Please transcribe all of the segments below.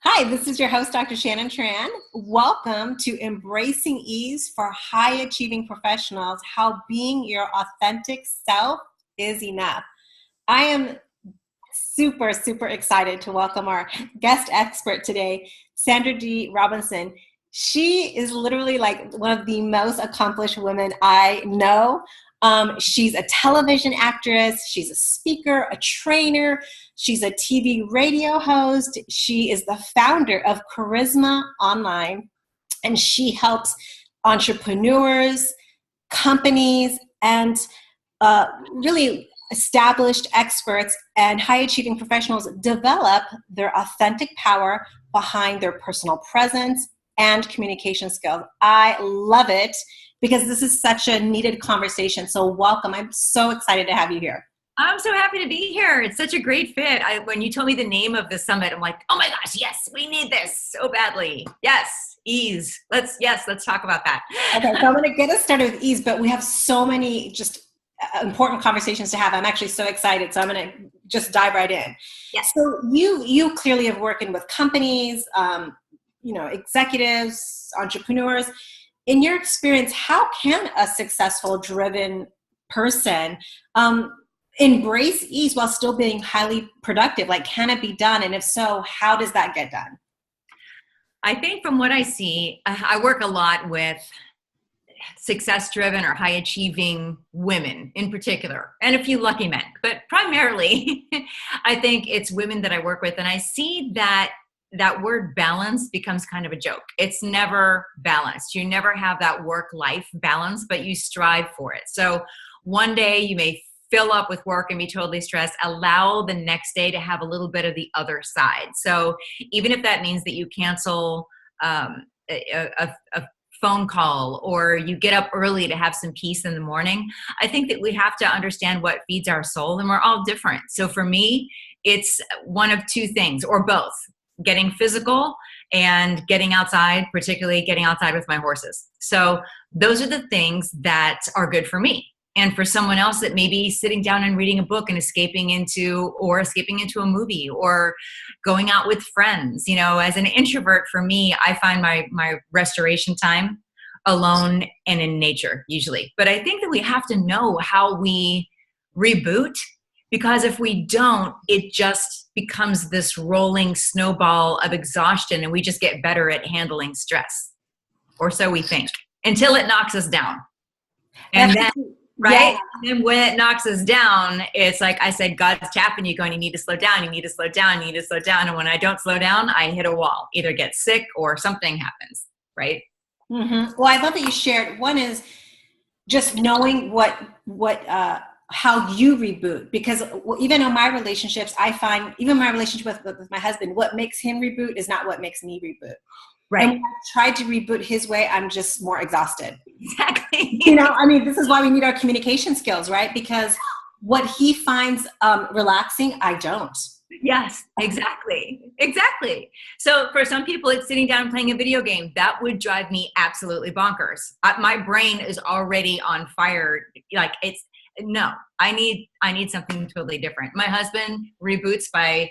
Hi, this is your host, Dr. Shannon Tran. Welcome to Embracing Ease for High Achieving Professionals, How Being Your Authentic Self is Enough. I am super excited to welcome our guest expert today, Sandra Dee Robinson. She is literally like one of the most accomplished women I know. She's a television actress, she's a speaker, a trainer, she's a TV radio host. She is the founder of Charisma Online, and she helps entrepreneurs, companies, and really established experts and high-achieving professionals develop their authentic power behind their personal presence and communication skills. I love it because this is such a needed conversation. So welcome. I'm so excited to have you here. I'm so happy to be here. It's such a great fit. When you told me the name of the summit, I'm like, oh my gosh, yes, we need this so badly. Yes, ease. Let's talk about that. Okay, so I'm going to get us started with ease, but we have so many just important conversations to have. I'm actually so excited. So I'm going to just dive right in. Yes. So you clearly have working with companies, executives, entrepreneurs. In your experience, how can a successful, driven person embrace ease while still being highly productive? Like, can it be done? And if so, how does that get done? I think from what I see, I work a lot with success-driven or high-achieving women in particular, and a few lucky men. But primarily, I think it's women that I work with, and I see that word balance becomes kind of a joke. It's never balanced. You never have that work-life balance, but you strive for it. So one day you may fill up with work and be totally stressed. Allow the next day to have a little bit of the other side. So even if that means that you cancel a phone call or you get up early to have some peace in the morning, I think that we have to understand what feeds our soul, and we're all different. So for me, it's one of two things, or both. Getting physical and getting outside, particularly getting outside with my horses. So those are the things that are good for me. And for someone else, that may be sitting down and reading a book and escaping into a movie or going out with friends. You know, as an introvert, for me, I find my restoration time alone and in nature usually. But I think that we have to know how we reboot, because if we don't, it just becomes this rolling snowball of exhaustion, and we just get better at handling stress, or so we think, until it knocks us down. And then, right? Yeah. And when it knocks us down, it's like I said, God's tapping you going, you need to slow down, you need to slow down, you need to slow down. And when I don't slow down, I hit a wall, either get sick or something happens, right? Mm-hmm. Well, I love that you shared. One is just knowing how you reboot, because even in my relationships, I find even my relationship with my husband, what makes him reboot is not what makes me reboot. Right. And when I tried to reboot his way, I'm just more exhausted. Exactly. This is why we need our communication skills, right? Because what he finds relaxing, I don't. Yes, exactly. So for some people, it's sitting down and playing a video game. That would drive me absolutely bonkers. My brain is already on fire. Like no, I need something totally different. My husband reboots by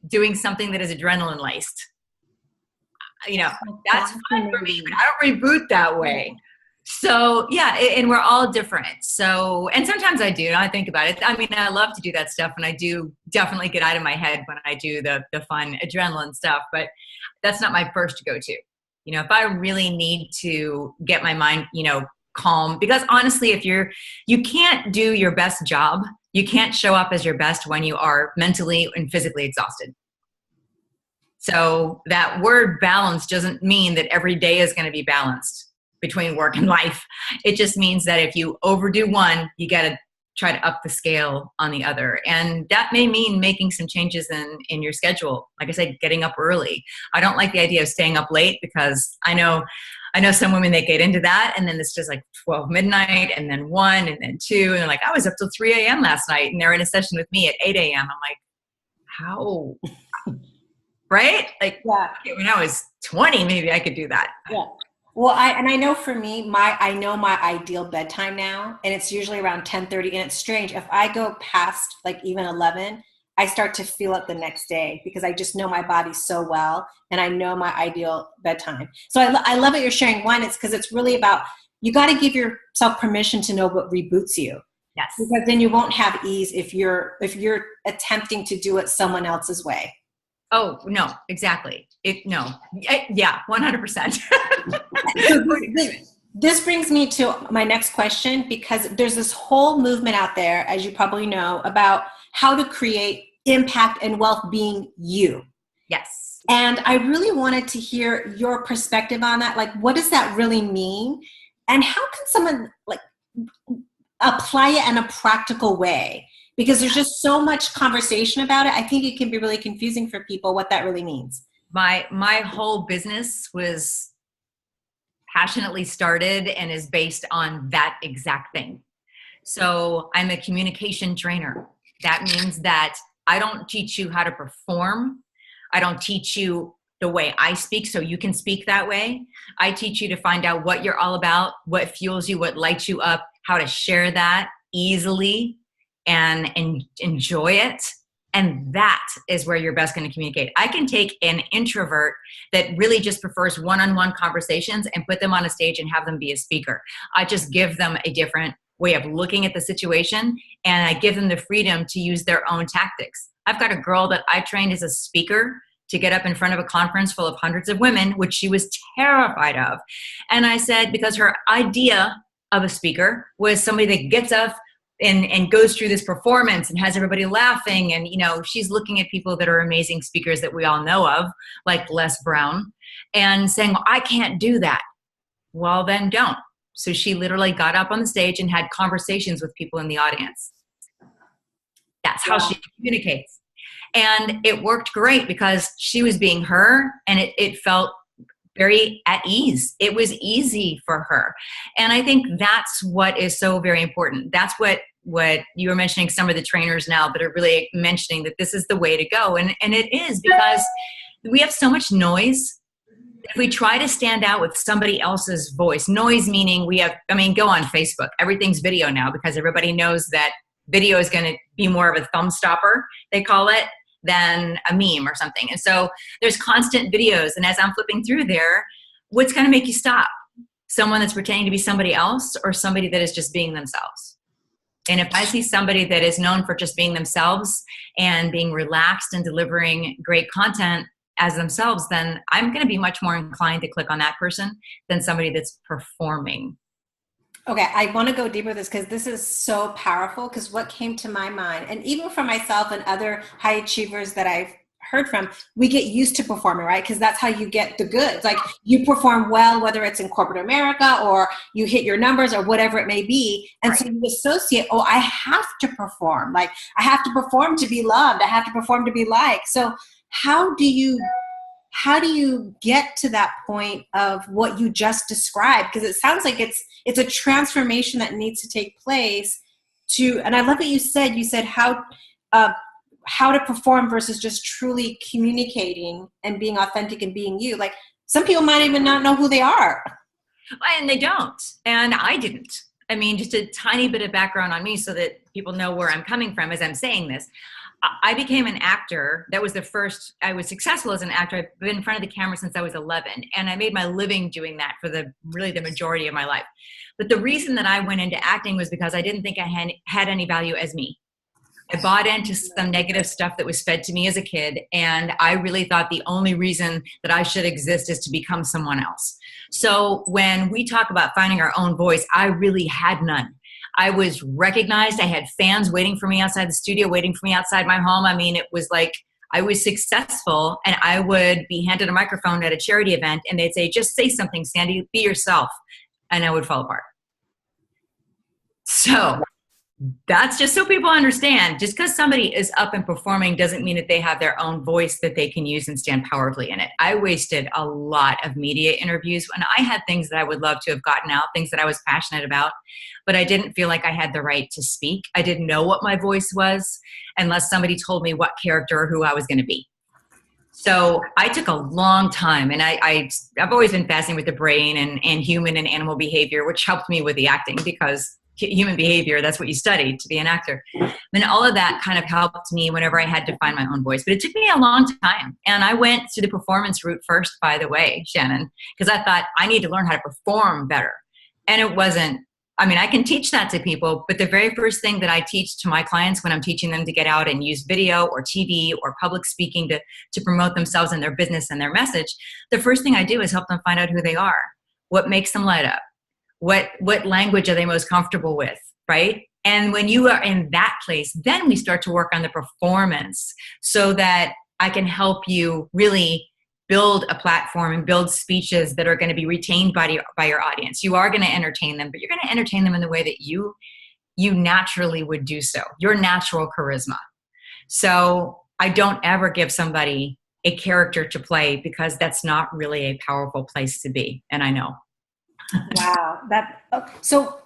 doing something that is adrenaline laced. That's fine for me, but I don't reboot that way. So yeah, and we're all different. So, and sometimes I do, and I think about it. I mean, I love to do that stuff, and I do definitely get out of my head when I do the fun adrenaline stuff, but that's not my first go-to. If I really need to get my mind, calm, because honestly, if you can't do your best job, you can't show up as your best when you are mentally and physically exhausted. So that word balance doesn't mean that every day is going to be balanced between work and life. It just means that if you overdo one, you got to try to up the scale on the other. And that may mean making some changes in your schedule. Like I said, getting up early. I don't like the idea of staying up late, because I know some women that get into that, and then it's just like 12 midnight and then 1 and then 2. And they're like, I was up till 3 a.m. last night, and they're in a session with me at 8 a.m. I'm like, how? Right? Like, yeah. When I was 20, maybe I could do that. Yeah. Well, I know for me, I know my ideal bedtime now, and it's usually around 10:30. And it's strange, if I go past like even 11, I start to feel it the next day because I just know my body so well and I know my ideal bedtime. So I love what you're sharing. One, it's because it's really about, you got to give yourself permission to know what reboots you. Yes. Because then you won't have ease if you're attempting to do it someone else's way. Oh, no, exactly. Yeah, 100%. So this brings me to my next question, because there's this whole movement out there, as you probably know, about how to create impact and wealth being you. Yes. And I really wanted to hear your perspective on that. Like, what does that really mean? And how can someone like apply it in a practical way? Because there's just so much conversation about it. I think it can be really confusing for people what that really means. My whole business was passionately started and is based on that exact thing. So I'm a communication trainer. That means that I don't teach you how to perform. I don't teach you the way I speak so you can speak that way. I teach you to find out what you're all about, what fuels you, what lights you up, how to share that easily and enjoy it. And that is where you're best going to communicate. I can take an introvert that really just prefers one-on-one conversations and put them on a stage and have them be a speaker. I just give them a different way of looking at the situation, and I give them the freedom to use their own tactics. I've got a girl that I trained as a speaker to get up in front of a conference full of hundreds of women, which she was terrified of. And I said, because her idea of a speaker was somebody that gets up and goes through this performance and has everybody laughing. And, she's looking at people that are amazing speakers that we all know of, like Les Brown, and saying, well, I can't do that. Well, then don't. So she literally got up on the stage and had conversations with people in the audience. That's how she communicates. And it worked great because she was being her, and it felt very at ease. It was easy for her. And I think that's what is so very important. That's what you were mentioning, some of the trainers now that are really mentioning that this is the way to go. And it is, because we have so much noise. If we try to stand out with somebody else's voice, noise meaning go on Facebook, everything's video now, because everybody knows that video is going to be more of a thumb stopper, they call it, than a meme or something. And so there's constant videos. And as I'm flipping through there, what's going to make you stop? Someone that's pretending to be somebody else, or somebody that is just being themselves? And if I see somebody that is known for just being themselves and being relaxed and delivering great content as themselves, then I'm going to be much more inclined to click on that person than somebody that's performing. Okay, I want to go deeper with this because this is so powerful, because what came to my mind, and even for myself and other high achievers that I've heard from, we get used to performing, right? Because that's how you get the goods. Like, you perform well, whether it's in corporate America or you hit your numbers or whatever it may be. And right. So you associate, I have to perform. Like, I have to perform to be loved. I have to perform to be liked. So how do you get to that point of what you just described? Because it sounds like it's a transformation that needs to take place and I love what you said. You said how to perform versus just truly communicating and being authentic and being you. Like, some people might even not know who they are. And they don't. And I didn't. I mean, just a tiny bit of background on me so that people know where I'm coming from as I'm saying this. I became an actor. That was the first, I was successful as an actor. I've been in front of the camera since I was 11, and I made my living doing that for the majority of my life. But the reason that I went into acting was because I didn't think I had any value as me. I bought into some negative stuff that was fed to me as a kid, and I really thought the only reason that I should exist is to become someone else. So when we talk about finding our own voice, I really had none. I was recognized. I had fans waiting for me outside the studio, waiting for me outside my home. I mean, it was like I was successful, and I would be handed a microphone at a charity event, and they'd say, just say something, Sandy, be yourself. And I would fall apart. So that's just so people understand. Just because somebody is up and performing doesn't mean that they have their own voice that they can use and stand powerfully in it. I wasted a lot of media interviews when I had things that I would love to have gotten out, things that I was passionate about, but I didn't feel like I had the right to speak. I didn't know what my voice was unless somebody told me what character or who I was going to be. So I took a long time, and I've always been fascinated with the brain and human and animal behavior, which helped me with the acting because human behavior. That's what you studied to be an actor. And all of that kind of helped me whenever I had to find my own voice. But it took me a long time. And I went to the performance route first, by the way, Shannon, because I thought I need to learn how to perform better. And it wasn't, I mean, I can teach that to people, but the very first thing that I teach to my clients when I'm teaching them to get out and use video or TV or public speaking to promote themselves and their business and their message, the first thing I do is help them find out who they are, what makes them light up, what language are they most comfortable with, right? And when you are in that place, then we start to work on the performance so that I can help you really build a platform and build speeches that are going to be retained by your audience. You are going to entertain them, but you're going to entertain them in the way that you naturally would do so, your natural charisma. So I don't ever give somebody a character to play because that's not really a powerful place to be. And I know. Wow. So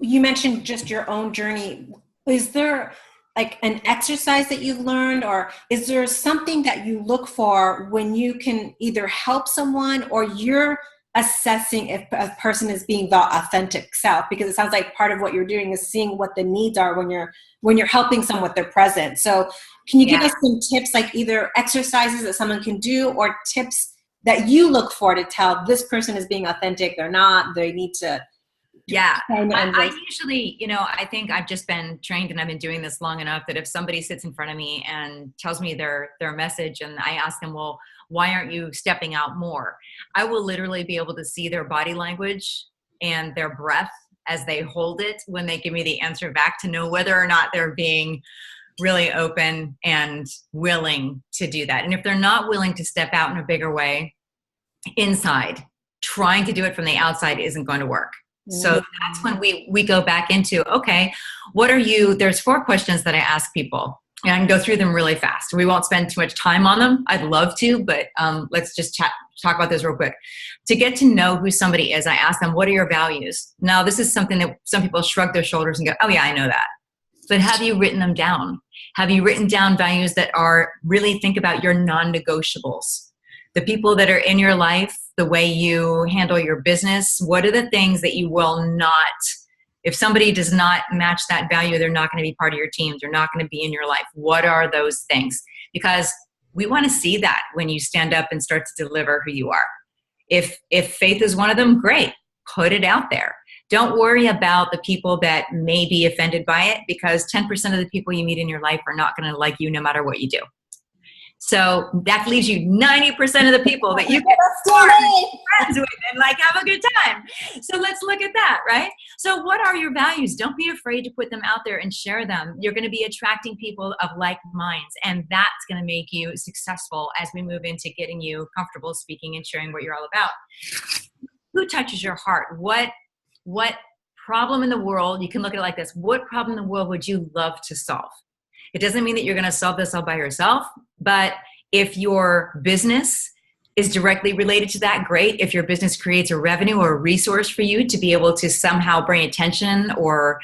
you mentioned just your own journey. Is there like an exercise that you've learned, or is there something that you look for when you can either help someone or you're assessing if a person is being the authentic self? Because it sounds like part of what you're doing is seeing what the needs are when you're helping someone with their present. So can you give us some tips, like either exercises that someone can do or tips that you look for to tell this person is being authentic, they're not, they need to? Yeah, I usually, I think I've just been trained and I've been doing this long enough that if somebody sits in front of me and tells me their message and I ask them, well, why aren't you stepping out more? I will literally be able to see their body language and their breath as they hold it when they give me the answer back to know whether or not they're being really open and willing to do that. And if they're not willing to step out in a bigger way inside, trying to do it from the outside isn't going to work. So that's when we go back into, okay, what are you, there's 4 questions that I ask people and I can go through them really fast. We won't spend too much time on them. I'd love to, but let's just talk about this real quick. To get to know who somebody is, I ask them, what are your values? Now, this is something that some people shrug their shoulders and go, oh yeah, I know that. But have you written them down? Have you written down values that are really, think about your non-negotiables? The people that are in your life, the way you handle your business, what are the things that you will not, if somebody does not match that value, they're not going to be part of your team. They're not going to be in your life. What are those things? Because we want to see that when you stand up and start to deliver who you are. If faith is one of them, great. Put it out there. Don't worry about the people that may be offended by it because 10% of the people you meet in your life are not going to like you no matter what you do. So that leaves you 90% of the people that you can start friends with and like have a good time. So let's look at that, right? So what are your values? Don't be afraid to put them out there and share them. You're going to be attracting people of like minds, and that's going to make you successful as we move into getting you comfortable speaking and sharing what you're all about. Who touches your heart? What problem in the world, you can look at it like this, what problem in the world would you love to solve? It doesn't mean that you're going to solve this all by yourself, but if your business is directly related to that, great. If your business creates a revenue or a resource for you to be able to somehow bring attention or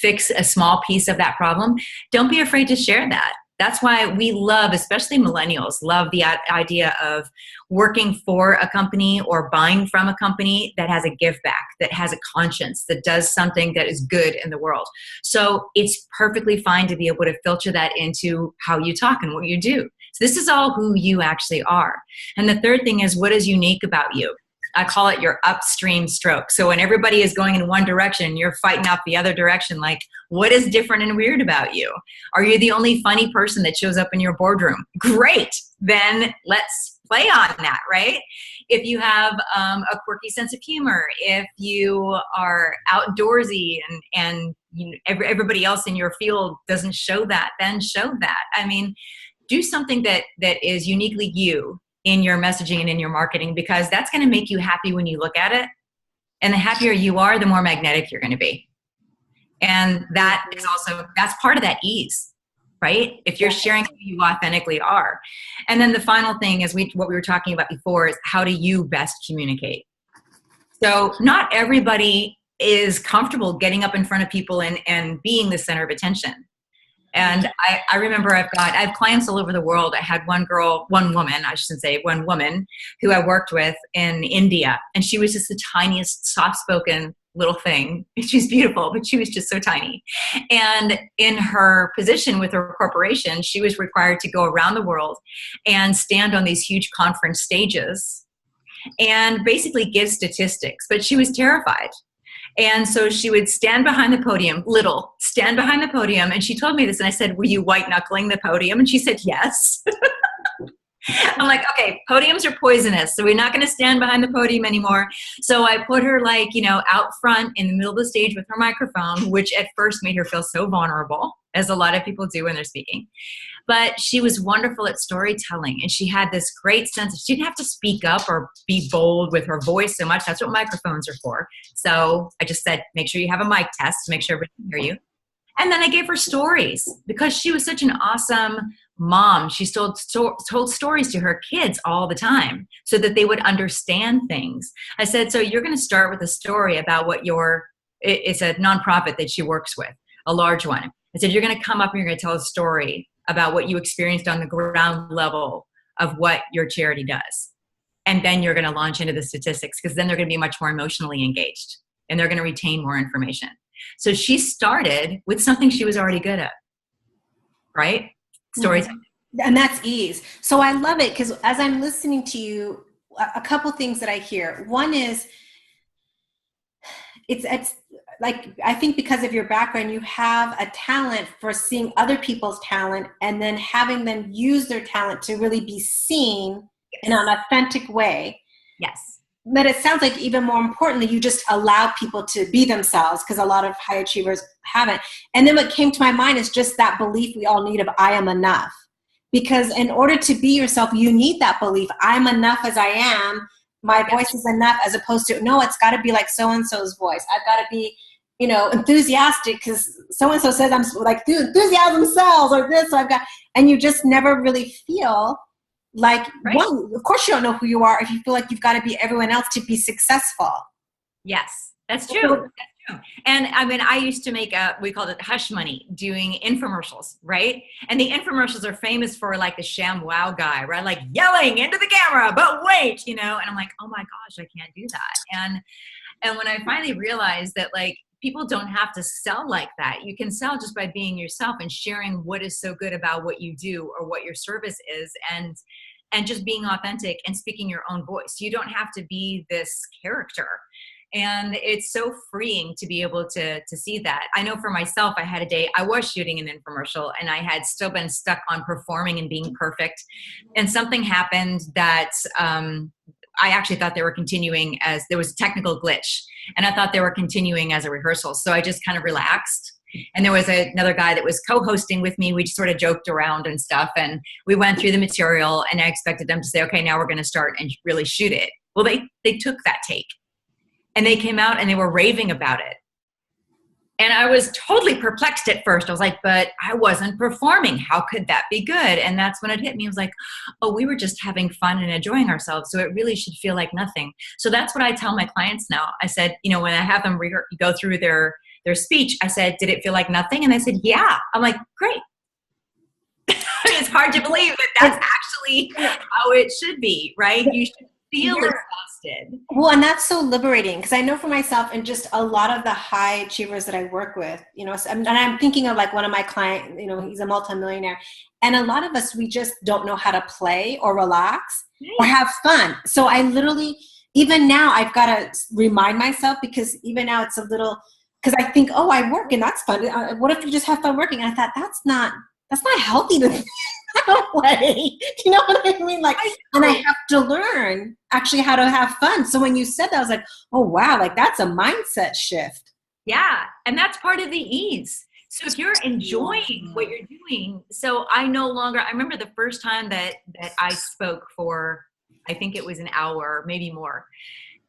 fix a small piece of that problem, don't be afraid to share that. That's why we love, especially millennials, love the idea of working for a company or buying from a company that has a give back, that has a conscience, that does something that is good in the world. So it's perfectly fine to be able to filter that into how you talk and what you do. So this is all who you actually are. And the third thing is, what is unique about you? I call it your upstream stroke. So when everybody is going in one direction, you're fighting out the other direction. Like, what is different and weird about you? Are you the only funny person that shows up in your boardroom? Great. Then let's play on that, right? If you have a quirky sense of humor, if you are outdoorsy and everybody else in your field doesn't show that, then show that. I mean, do something that is uniquely you in your messaging and in your marketing, because that's going to make you happy when you look at it. And the happier you are, the more magnetic you're going to be. And that is also, that's part of that ease, right? If you're sharing who you authentically are. And then the final thing is what we were talking about before is, how do you best communicate? So not everybody is comfortable getting up in front of people and being the center of attention. And I remember I have clients all over the world. I had one woman who I worked with in India, and she was just the tiniest, soft-spoken little thing. She's beautiful, but she was just so tiny. And in her position with her corporation, she was required to go around the world and stand on these huge conference stages and basically give statistics, but she was terrified. And so she would stand behind the podium, stand behind the podium. And she told me this, and I said, were you white knuckling the podium? And she said, yes. I'm like, okay, podiums are poisonous, so we're not going to stand behind the podium anymore. So I put her like, out front in the middle of the stage with her microphone, which at first made her feel so vulnerable, as a lot of people do when they're speaking. But she was wonderful at storytelling, and she had this great sense. She didn't have to speak up or be bold with her voice so much. That's what microphones are for. So I just said, make sure you have a mic test to make sure everybody can hear you. And then I gave her stories because she was such an awesome mom. She told stories to her kids all the time so that they would understand things. I said, so you're going to start with a story about what it's a nonprofit that she works with, a large one. I said, you're going to come up and you're going to tell a story about what you experienced on the ground level of what your charity does. And then you're going to launch into the statistics, because then they're going to be much more emotionally engaged and they're going to retain more information. So she started with something she was already good at, right? Stories. And that's ease. So I love it, because as I'm listening to you, a couple things that I hear. One is, it's like, I think because of your background, you have a talent for seeing other people's talent and then having them use their talent to really be seen in an authentic way. Yes. But it sounds like, even more importantly, you just allow people to be themselves, because a lot of high achievers haven't. And then what came to my mind is just that belief we all need of I am enough. Because in order to be yourself, you need that belief. I'm enough as I am. My voice is enough, as opposed to, no, it's got to be like so-and-so's voice. I've got to be, enthusiastic because so-and-so says I'm like, enthusiasm sells, or this. So and you just never really feel like, right. One, of course you don't know who you are if you feel like you've got to be everyone else to be successful. Yes, that's true. That's true. And I mean, I used to make we called it hush money, doing infomercials, right? And the infomercials are famous for like the sham wow guy, right? Like yelling into the camera, but wait, and I'm like, oh my gosh, I can't do that. And when I finally realized that, like, people don't have to sell like that. You can sell just by being yourself and sharing what is so good about what you do or what your service is, and just being authentic and speaking your own voice. You don't have to be this character. And it's so freeing to be able to see that. I know for myself, I had a day, I was shooting an infomercial and I had still been stuck on performing and being perfect. And something happened that I actually thought they were continuing as, there was a technical glitch, and I thought they were continuing as a rehearsal. So I just kind of relaxed. And there was another guy that was co-hosting with me. We just sort of joked around and stuff. And we went through the material, and I expected them to say, okay, now we're going to start and really shoot it. Well, they took that take and they came out and they were raving about it. And I was totally perplexed at first. I was like, but I wasn't performing. How could that be good? And that's when it hit me. I was like, oh, we were just having fun and enjoying ourselves. So it really should feel like nothing. So that's what I tell my clients now. I said, when I have them go through their speech, I said, did it feel like nothing? And they said, yeah. I'm like, great. It's hard to believe that that's actually how it should be, right? You should feel exhausted. Well, and that's so liberating, because I know for myself and just a lot of the high achievers that I work with, and I'm thinking of like one of my clients, he's a multimillionaire, and a lot of us, we just don't know how to play or relax or have fun. So I literally, even now, I've got to remind myself, because even now it's a little, because I think, oh, I work and that's fun. What if you just have fun working? And I thought, that's not healthy to way. Do you know what I mean? Like, and I have to learn actually how to have fun. So when you said that, I was like, oh wow, like that's a mindset shift. Yeah. And that's part of the ease. So if you're enjoying what you're doing, so I remember the first time that I spoke for, I think it was an hour, maybe more.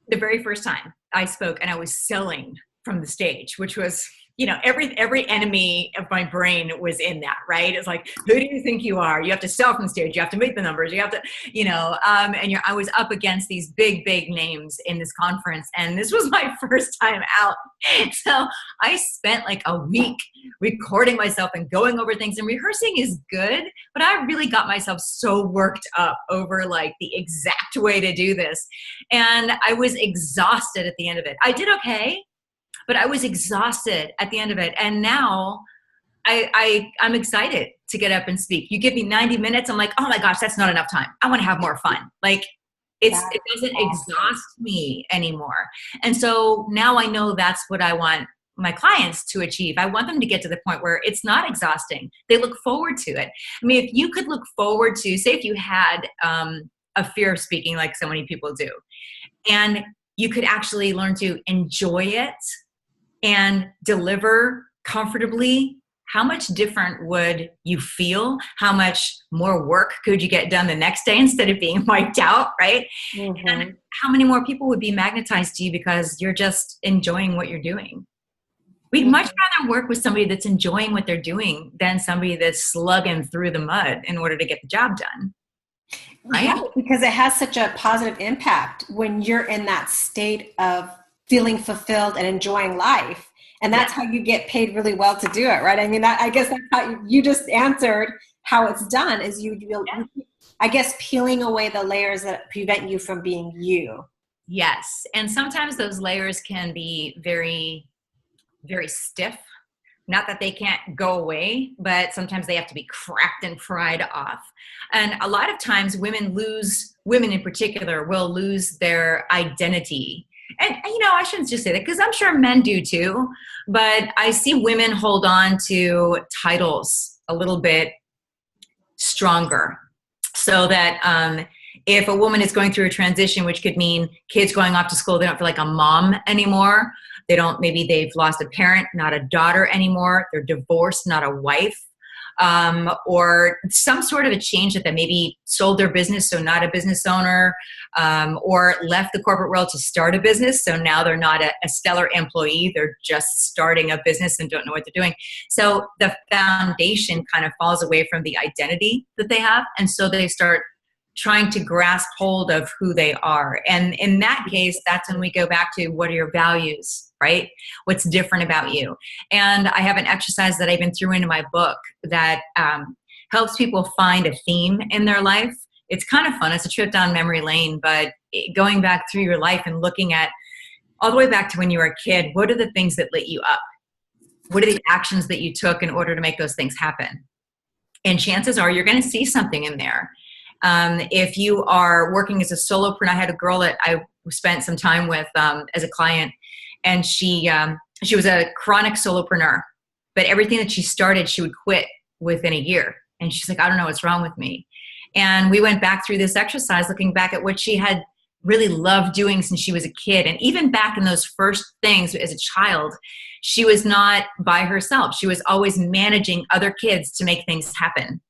The very first time I spoke, and I was selling from the stage, which was, every enemy of my brain was in that, right? It's like, who do you think you are? You have to sell from the stage. You have to make the numbers. You have to, I was up against these big, big names in this conference, and this was my first time out. So I spent like a week recording myself and going over things, and rehearsing is good, but I really got myself so worked up over like the exact way to do this. And I was exhausted at the end of it. I did okay. but I was exhausted at the end of it. And now I'm excited to get up and speak. You give me 90 minutes. I'm like, oh my gosh, that's not enough time. I want to have more fun. Like it doesn't exhaust me anymore. And so now I know that's what I want my clients to achieve. I want them to get to the point where it's not exhausting. They look forward to it. I mean, if you could look forward to, say if you had a fear of speaking like so many people do, and you could actually learn to enjoy it and deliver comfortably, how much different would you feel? How much more work could you get done the next day instead of being wiped out, right? Mm-hmm. And how many more people would be magnetized to you because you're just enjoying what you're doing? We'd much rather work with somebody that's enjoying what they're doing than somebody that's slugging through the mud in order to get the job done. Right? Yeah, because it has such a positive impact when you're in that state of feeling fulfilled and enjoying life. And that's how you get paid really well to do it, right? I mean, I guess that's how you just answered how it's done is you I guess, peeling away the layers that prevent you from being you. Yes. And sometimes those layers can be very, very stiff. Not that they can't go away, but sometimes they have to be cracked and pried off. And a lot of times women in particular will lose their identity. And, I shouldn't just say that because I'm sure men do too, but I see women hold on to titles a little bit stronger so that if a woman is going through a transition, which could mean kids going off to school, they don't feel like a mom anymore. Maybe they've lost a parent, not a daughter anymore. They're divorced, not a wife. Or some sort of a change that they maybe sold their business, so not a business owner, or left the corporate world to start a business. So now they're not a stellar employee. They're just starting a business and don't know what they're doing. So the foundation kind of falls away from the identity that they have. And so they start trying to grasp hold of who they are. And in that case, that's when we go back to what are your values, right? What's different about you? And I have an exercise that I even threw into my book that helps people find a theme in their life. It's kind of fun. It's a trip down memory lane, but going back through your life and looking at all the way back to when you were a kid, what are the things that lit you up? What are the actions that you took in order to make those things happen? And chances are you're going to see something in there. If you are working as a solopreneur, I had a girl that I spent some time with as a client, and she was a chronic solopreneur, but everything that she started, she would quit within a year. And she's like, I don't know what's wrong with me. And we went back through this exercise, looking back at what she had really loved doing since she was a kid. And even back in those first things as a child, she was not by herself. She was always managing other kids to make things happen.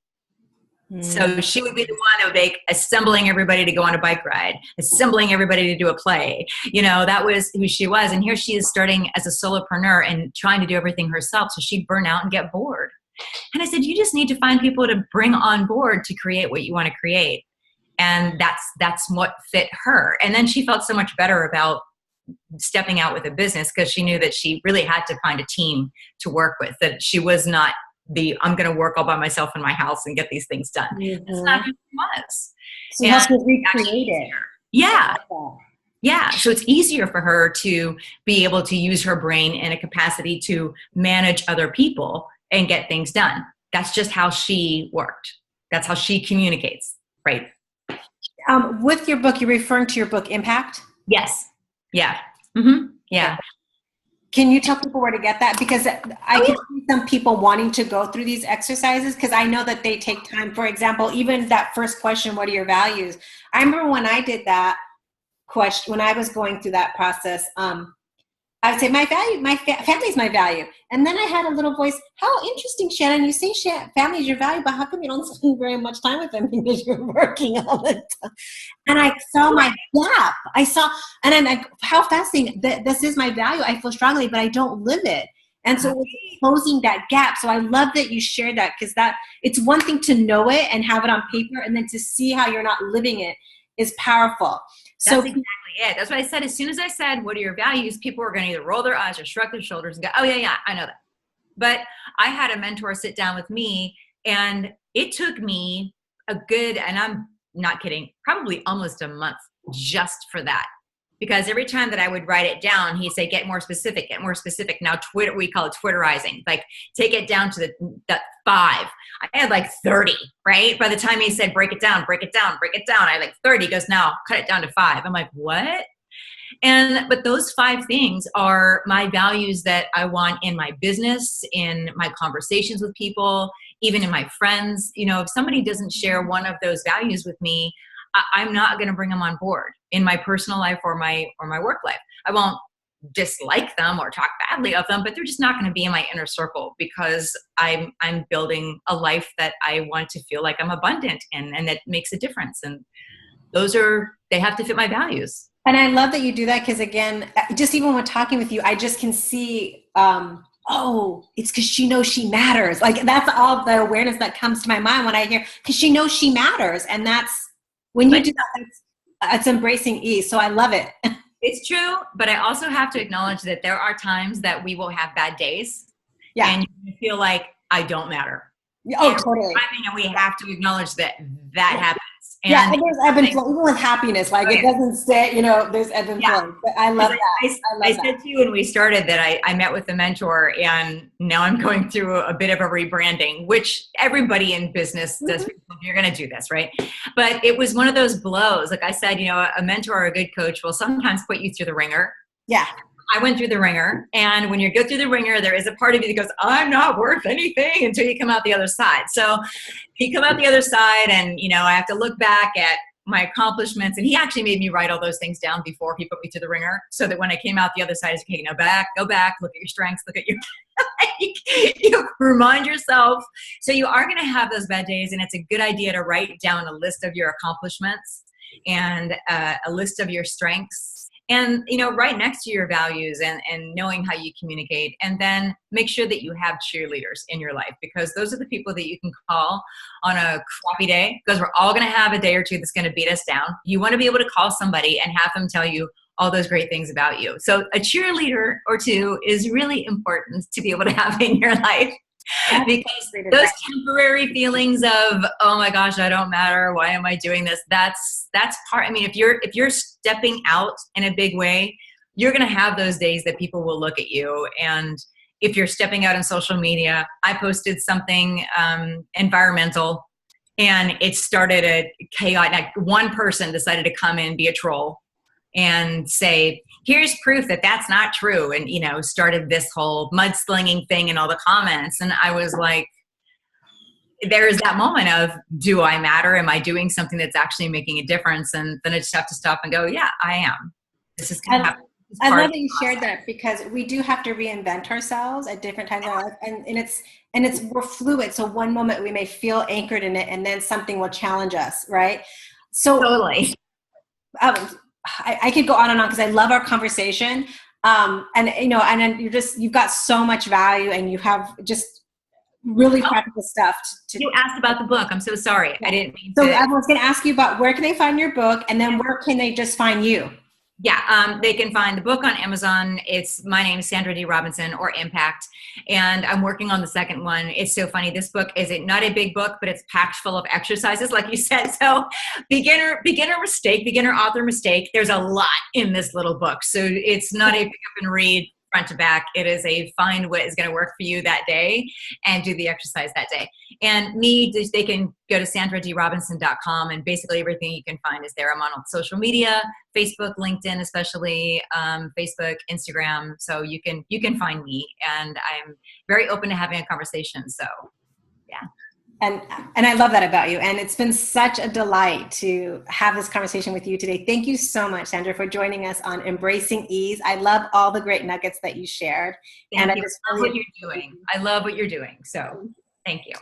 So she would be the one of assembling everybody to go on a bike ride, assembling everybody to do a play. That was who she was. And here she is starting as a solopreneur and trying to do everything herself. So she'd burn out and get bored. And I said, you just need to find people to bring on board to create what you want to create. And that's what fit her. And then she felt so much better about stepping out with a business because she knew that she really had to find a team to work with, that she was not I'm going to work all by myself in my house and get these things done. Mm-hmm. That's not who she was. So you have to recreate it. Yeah. Yeah. So it's easier for her to be able to use her brain in a capacity to manage other people and get things done. That's just how she worked. That's how she communicates. Right. With your book, you're referring to your book, Impact? Yes. Yeah. Mm-hmm. Yeah. Can you tell people where to get that? Because I can see some people wanting to go through these exercises because I know that they take time. For example, even that first question, what are your values? I remember when I did that question, when I was going through that process, I would say my family is my value. And then I had a little voice, how interesting, Shannon, you say family is your value, but how come you don't spend very much time with them because you're working all the time? And I saw my gap. And I'm like, how fascinating. This is my value. I feel strongly, but I don't live it. And so it's closing that gap. So I love that you shared that because it's one thing to know it and have it on paper, and then to see how you're not living it is powerful. That's exactly it. That's what I said. As soon as I said, what are your values? People were going to either roll their eyes or shrug their shoulders and go, oh yeah, I know that. But I had a mentor sit down with me, and it took me and I'm not kidding, probably almost a month just for that. because every time that I would write it down, he'd say, get more specific, get more specific. Now, Twitter, we call it Twitterizing, like take it down to the 5. I had like 30, right? By the time he said, break it down, break it down, break it down, I had like 30. He goes, now cut it down to 5. I'm like, what? But those 5 things are my values that I want in my business, in my conversations with people, even in my friends. You know, if somebody doesn't share one of those values with me, I'm not going to bring them on board in my personal life or my work life. I won't dislike them or talk badly of them, but they're just not going to be in my inner circle, because I'm building a life that I want to feel like I'm abundant and that makes a difference. And they have to fit my values. And I love that you do that, because again, just even when talking with you, I just can see, it's because she knows she matters. Like that's all the awareness that comes to my mind when I hear, because she knows she matters. And that's, when you do that, it's embracing ease. So I love it. It's true, but I also have to acknowledge that there are times that we will have bad days. Yeah. And you feel like I don't matter. Oh, totally. I mean, we have to acknowledge that happens. And there's ebb and flow, even with happiness. Like it doesn't stay, there's ebb and flow. But I love that. I said to you when we started that I met with a mentor, and now I'm going through a bit of a rebranding, which everybody in business does. You're going to do this, right? But it was one of those blows. Like I said, a mentor or a good coach will sometimes put you through the ringer. Yeah. I went through the ringer, and when you go through the ringer, there is a part of you that goes, I'm not worth anything, until you come out the other side. So you come out the other side, and, I have to look back at my accomplishments. And he actually made me write all those things down before he put me through the ringer, so that when I came out the other side, it's okay, go back, look at your strengths, look at your, remind yourself. So you are going to have those bad days, and it's a good idea to write down a list of your accomplishments and a list of your strengths. And, right next to your values and knowing how you communicate. And then make sure that you have cheerleaders in your life, because those are the people that you can call on a crappy day, because we're all going to have a day or two that's going to beat us down. You want to be able to call somebody and have them tell you all those great things about you. So a cheerleader or two is really important to be able to have in your life. Because those temporary feelings of, oh my gosh, I don't matter, why am I doing this? That's part. I mean, if you're stepping out in a big way, you're going to have those days that people will look at you. And if you're stepping out in social media, I posted something environmental, and it started a chaos. Like one person decided to come in, be a troll, and say, here's proof that that's not true. And, started this whole mudslinging thing in all the comments. And I was like, there's that moment of, do I matter? Am I doing something that's actually making a difference? And then I just have to stop and go, yeah, I am. This is going to happen. I love that you shared that, because we do have to reinvent ourselves at different times in our life. And we're fluid. So one moment we may feel anchored in it, and then something will challenge us. Right. So totally. I could go on and on, because I love our conversation. And then you've got so much value, and you have just really practical stuff. You asked about the book. I'm so sorry. I didn't mean to. So I was going to ask you about, where can they find your book, and then where can they just find you? Yeah, they can find the book on Amazon. My name is Sandra Dee Robinson, or Impact, and I'm working on the second one. It's so funny. This book is not a big book, but it's packed full of exercises, like you said. So beginner mistake, beginner author mistake. There's a lot in this little book. So it's not a pick up and read front to back. It is a find what is going to work for you that day and do the exercise that day. And they can go to sandradeerobinson.com, and basically everything you can find is there. I'm on social media, Facebook, LinkedIn, especially Facebook, Instagram. So you can find me, and I'm very open to having a conversation. So yeah. And I love that about you. And it's been such a delight to have this conversation with you today. Thank you so much, Sandra, for joining us on Embracing Ease. I love all the great nuggets that you shared. I love what you're doing. I love what you're doing. So thank you.